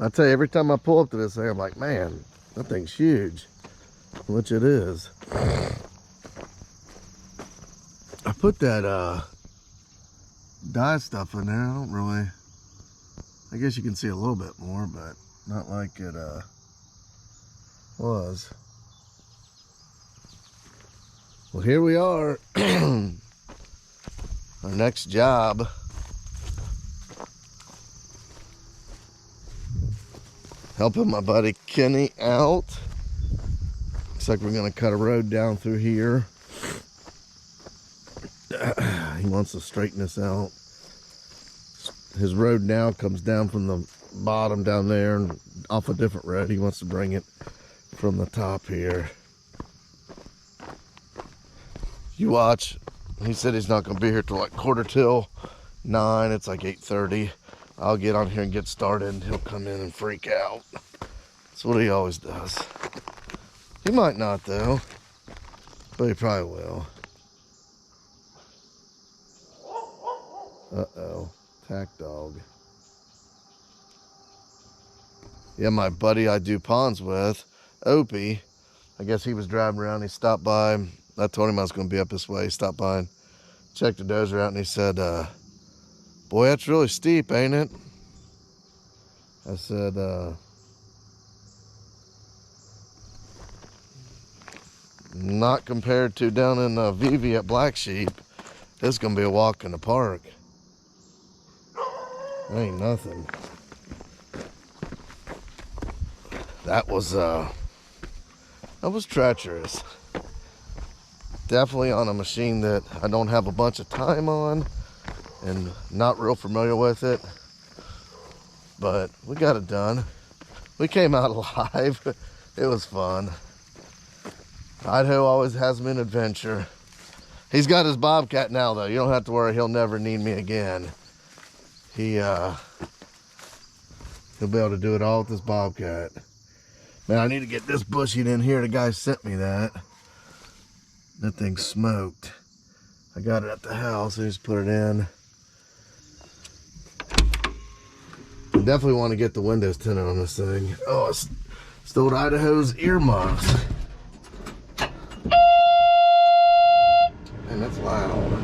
I tell you, every time I pull up to this thing, I'm like, man, that thing's huge, which it is. I put that dye stuff in there. I don't really, I guess you can see a little bit more, but not like it was. Well, here we are. Our next job. Helping my buddy Kenny out. Looks like we're gonna cut a road down through here. He wants to straighten this out. His road now comes down from the bottom down there and off a different road. He wants to bring it from the top here. You watch. He said he's not gonna be here till like 8:45. It's like 8:30. I'll get on here and get started and he'll come in and freak out. That's what he always does. He might not though, but he probably will. Uh-oh, tack dog. Yeah, my buddy I do ponds with, Opie, I guess he was driving around, he stopped by. I told him I was gonna be up this way. He stopped by and checked the dozer out and he said, boy, that's really steep, ain't it? I said, not compared to down in Vivi at Black Sheep. This is gonna be a walk in the park. That ain't nothing. That was treacherous. Definitely on a machine that I don't have a bunch of time on and not real familiar with it, but we got it done. We came out alive. It was fun. Idaho always has me an adventure. He's got his Bobcat now though. You don't have to worry, he'll never need me again. He'll be able to do it all with this Bobcat. Man, I need to get this bushing in here. The guy sent me that. That thing smoked. I got it at the house. I just put it in. I definitely want to get the windows tinted on this thing. Oh, it's still Idaho's earmuffs. Man, that's loud.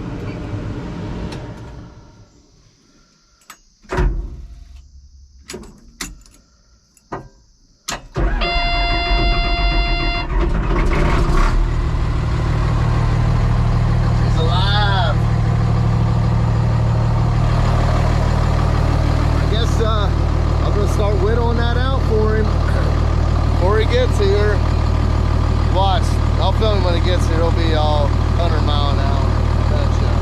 Here, watch. I'll film him when he gets here. It'll be all 100 mile an hour. Betcha.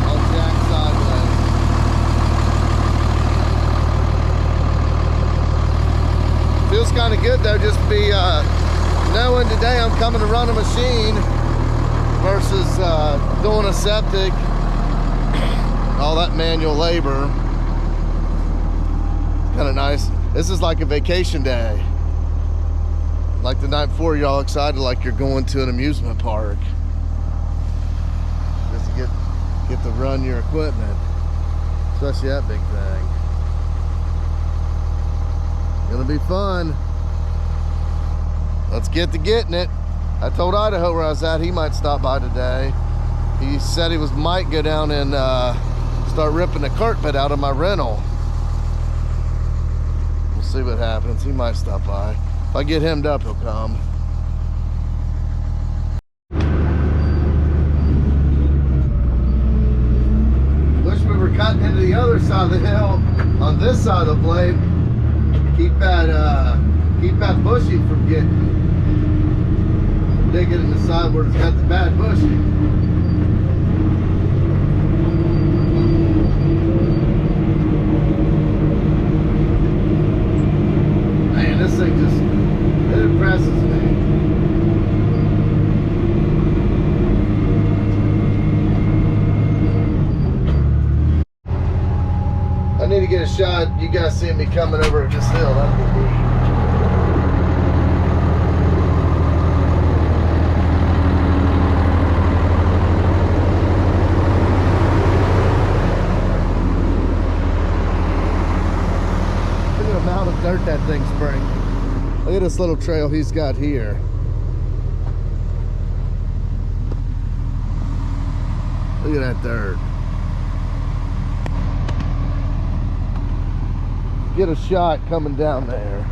I'll jack sideways. Feels kind of good though, just to be knowing today I'm coming to run a machine versus doing a septic. All that manual labor. Kind of nice. This is like a vacation day. Like the night before, you're all excited like you're going to an amusement park. Just to get to run your equipment. Especially that big thing. Gonna be fun. Let's get to getting it. I told Idaho where I was at, he might stop by today. He said he might go down and start ripping the cart bed out of my rental. See what happens. He might stop by. If I get hemmed up, he'll come. Wish we were cutting into the other side of the hill on this side of the blade. Keep that bushing from digging in the side where it's got the bad bushing. This thing just, it impresses me. I need to get a shot. You guys seeing me coming over this hill. That'd be neat. dirt that thing's bringing. Look at this little trail he's got here. Look at that dirt. Get a shot coming down there.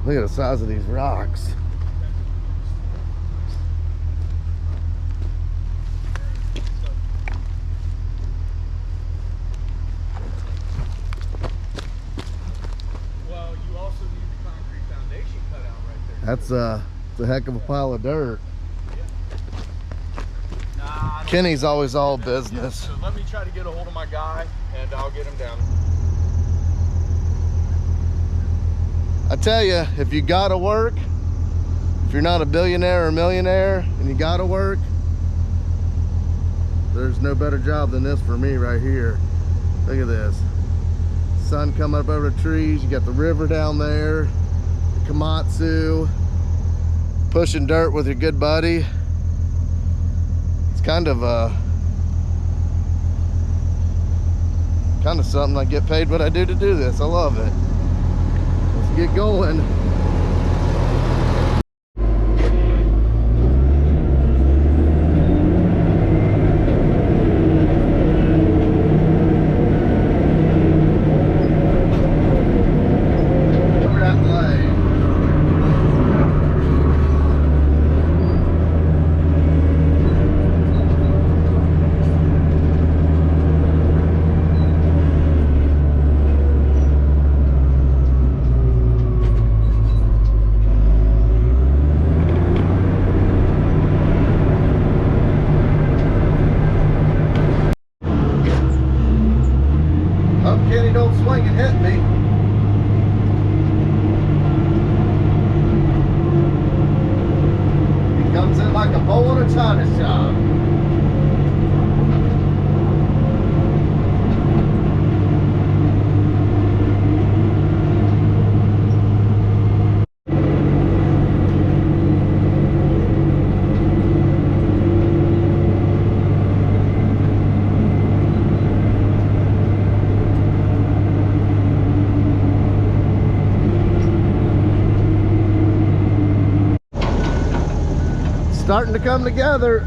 Look at the size of these rocks. Well, you also need the concrete foundation cut out right there. That's a heck of a pile of dirt. Nah, Kenny's always all business. So let me try to get a hold of my guy and I'll get him down. I tell you, if you gotta work, if you're not a billionaire or millionaire and you gotta work, there's no better job than this for me right here. Look at this. Sun coming up over the trees. You got the river down there, the Komatsu, pushing dirt with your good buddy. It's kind of something. I get paid what I do to do this. I love it. Let's get going. Kenny, don't swing and hit me. He comes in like a bull in a china shop. Starting to come together.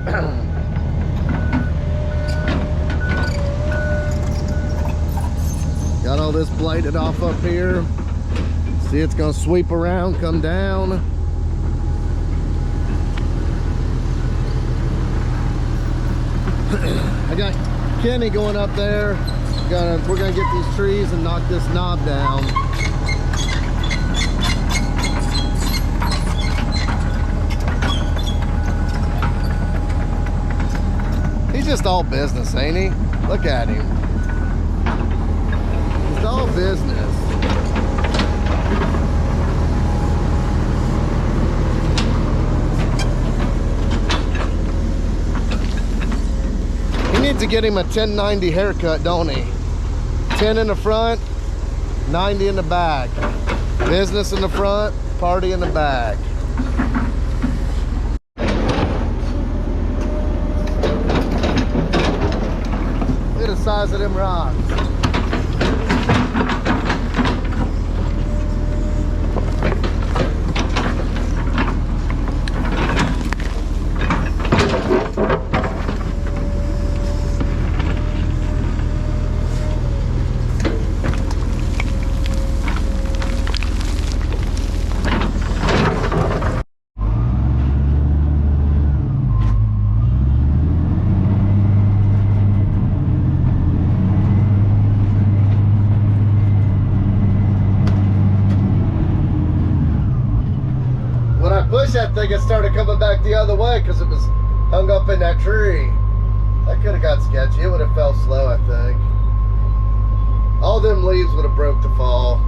Got all this bladed off up here. See, it's gonna sweep around, come down. I got Kenny going up there. We're gonna get these trees and knock this knob down. He's just all business, ain't he? Look at him. He's all business. He needs to get him a 1090 haircut, don't he? 10 in the front, 90 in the back. Business in the front, party in the back. Look at the size of them rocks. that thing had started coming back the other way because it was hung up in that tree. That could have got sketchy. It would have fell slow, I think. All them leaves would have broke the fall.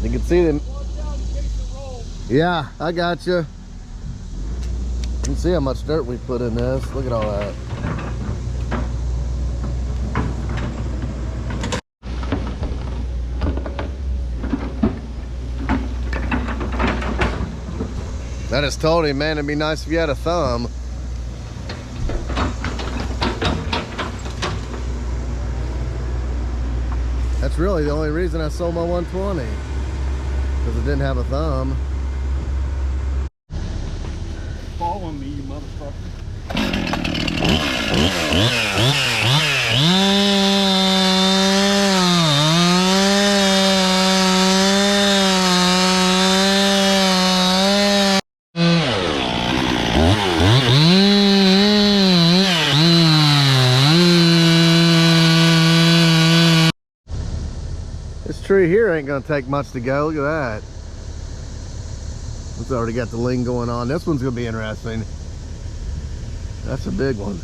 You can see them. Yeah, I got you. You can see how much dirt we put in this. Look at all that. I just told him, man, it'd be nice if you had a thumb. That's really the only reason I sold my 120. Because it didn't have a thumb. Follow me, you motherfucker. This tree here ain't gonna take much to go. Look at that. It's already got the ling going on. This one's gonna be interesting. That's a big one.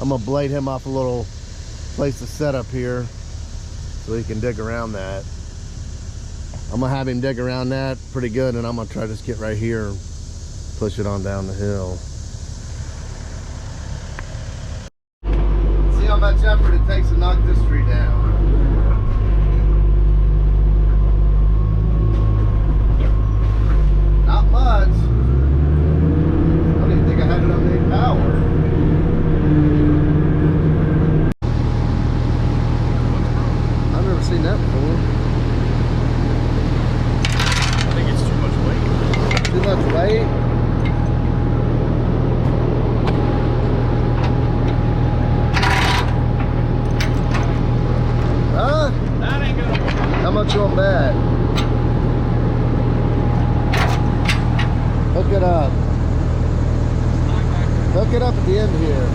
I'm gonna blade him off a little place to set up here so he can dig around that. I'm gonna have him dig around that pretty good, and I'm gonna try to just get right here and push it on down the hill. See how much effort it takes to knock this tree down. Not much. I don't even think I had enough main power. I've never seen that before. I think it's too much weight. Too much weight? Huh? That ain't gonna work. How much you want bet? Hook it up. Hook it up at the end here.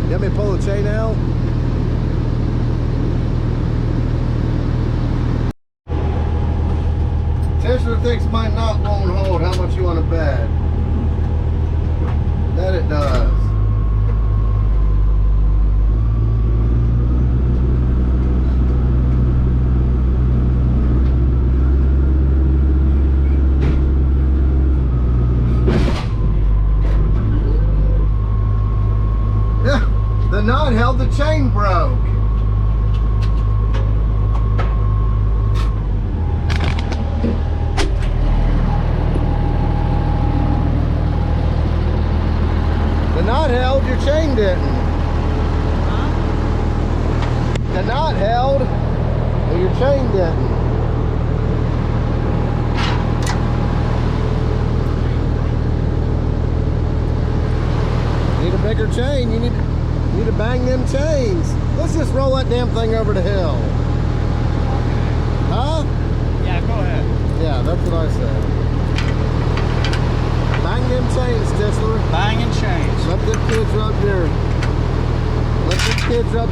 You want me to pull the chain out? Tesla thinks my knot won't hold. How much you want to bet? That it does. The knot held, the chain broke. The knot held, your chain didn't. Huh? The knot held, but your chain didn't. Need a bigger chain, you need to bang them chains. Let's just roll that damn thing over the hill. Huh? Yeah, go ahead. Yeah, that's what I said. Bang them chains, Stihl. Banging chains. Let them kids rub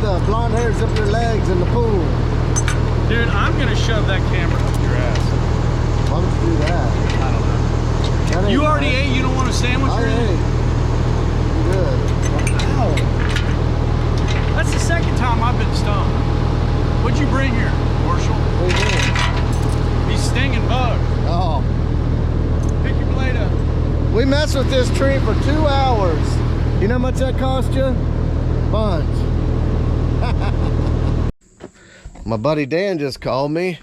the blonde hairs up their legs in the pool. Dude, I'm gonna shove that camera up your ass. Why would you do that? I don't know. That ain't You already right. ate? You don't want a sandwich? I or anything? ate. Good. Ow. That's the second time I've been stung. What'd you bring here, Orschell? What are you doing? These stinging bugs. Oh. Pick your blade up. We messed with this tree for 2 hours. You know how much that cost you? Bunch. My buddy Dan just called me.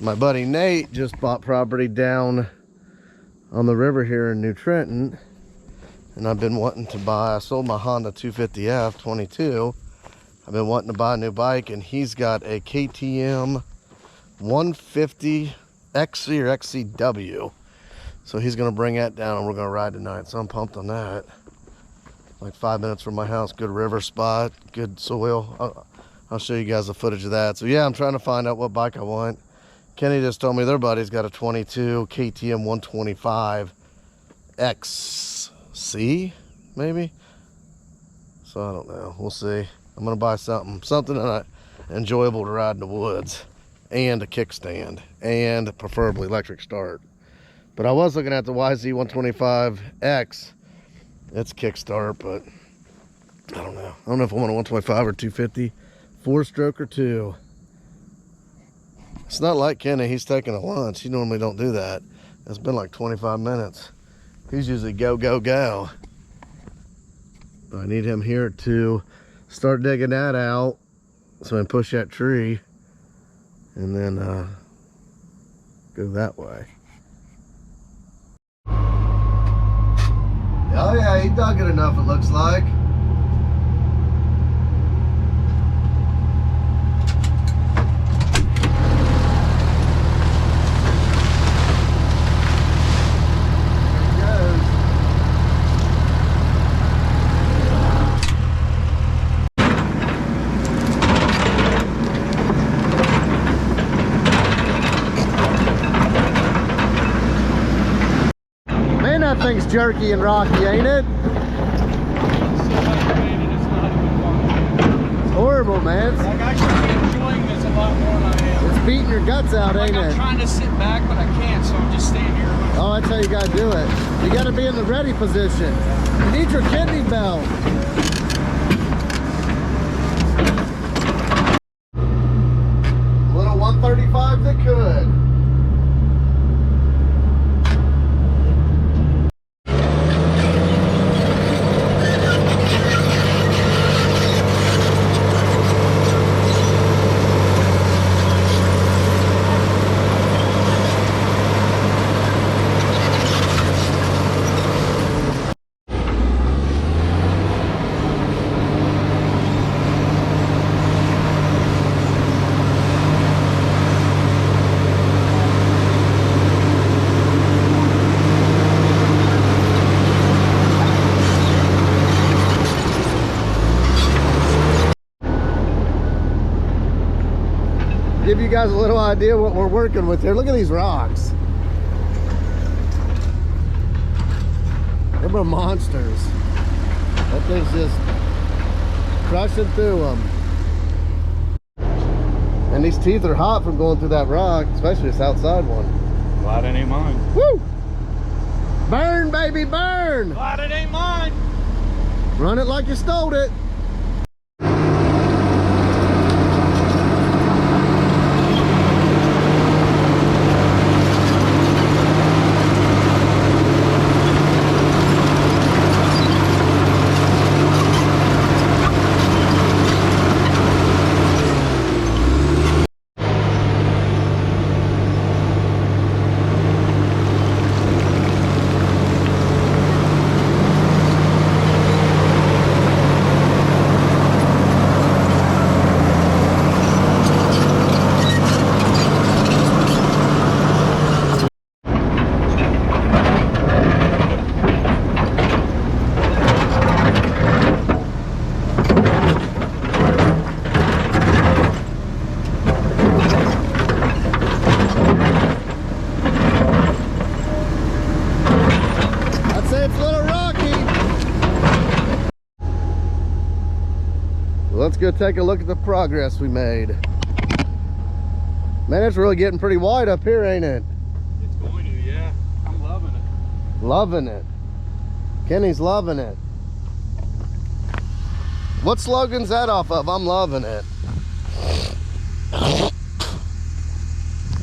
My buddy Nate just bought property down on the river here in New Trenton. And I've been wanting to buy, I sold my Honda 250F 22. I've been wanting to buy a new bike, and he's got a KTM 150 XC or XCW. So he's gonna bring that down and we're gonna ride tonight. So I'm pumped on that. Like 5 minutes from my house, good river spot, good soil. I'll show you guys the footage of that. So yeah, I'm trying to find out what bike I want. Kenny just told me their buddy's got a 22 KTM 125 XC, maybe. So I don't know, we'll see. I'm gonna buy something enjoyable to ride in the woods, and a kickstand, and preferably electric start. But I was looking at the YZ125X. It's kickstart, but I don't know. I don't know if I want a 125 or 250, 4-stroke or 2. It's not like Kenny, he's taking a lunch. He normally don't do that. It's been like 25 minutes. He's usually go, go, go. But I need him here to start digging that out so I can push that tree and then go that way. Oh yeah, he dug it enough, it looks like. That thing's jerky and rocky, ain't it? It's horrible, man. Like, I should be enjoying this a lot more than I am. It's beating your guts out, ain't it? I'm trying to sit back, but I can't, so I'm just staying here. Oh, that's how you gotta do it. You gotta be in the ready position. You need your kidney belt. Little 135 that could. Give you guys a little idea what we're working with here. Look at these rocks. They're monsters. That thing's just crushing through them. And these teeth are hot from going through that rock, especially this outside one. Glad it ain't mine. Woo! Burn, baby, burn! Glad it ain't mine. Run it like you stole it. Let's go take a look at the progress we made. Man, it's really getting pretty wide up here, ain't it? It's going to, yeah. I'm loving it. Loving it. Kenny's loving it. What slogan's that off of? I'm loving it.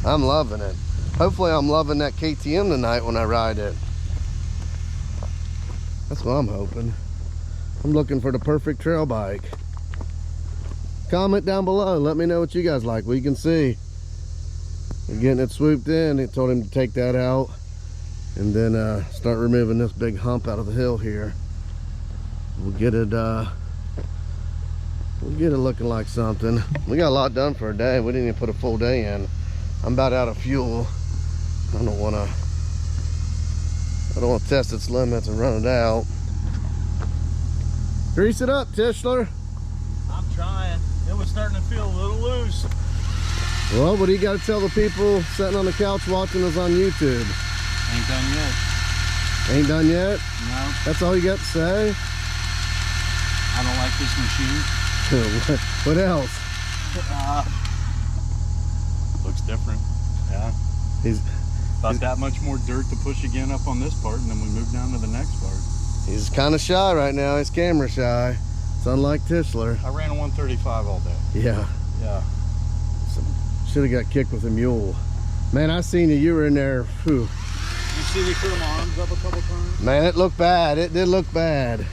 I'm loving it. Hopefully I'm loving that KTM tonight when I ride it. That's what I'm hoping. I'm looking for the perfect trail bike. Comment down below, let me know what you guys like. We can see. We're getting it swooped in. It told him to take that out and then start removing this big hump out of the hill here. We'll get it looking like something. We got a lot done for a day. We didn't even put a full day in. I'm about out of fuel. I don't want to I don't want to test its limits and run it out. Grease it up, Tischler. I'm trying. It was starting to feel a little loose. Well, what do you got to tell the people sitting on the couch watching us on YouTube? Ain't done yet. Ain't done yet? No. That's all you got to say? I don't like this machine. What else? Looks different. Yeah. About that much more dirt to push again up on this part, and then we move down to the next part. He's kind of shy right now. He's camera shy. It's unlike Tischler. I ran a 135 all day. Yeah. Yeah. Should have got kicked with a mule. Man, I seen you. You were in there. Whew. You see me throw my arms up a couple times? Man, it looked bad. It did look bad.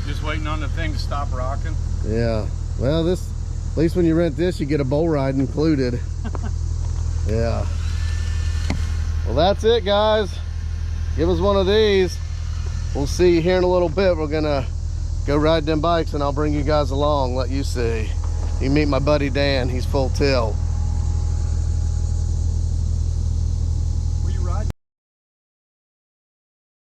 Just waiting on the thing to stop rocking. Yeah. Well, at least when you rent this, you get a bull ride included. Yeah. Well, that's it, guys. Give us one of these. We'll see you here in a little bit. We're gonna go ride them bikes, and I'll bring you guys along, let you see. You meet my buddy Dan. He's full tilt.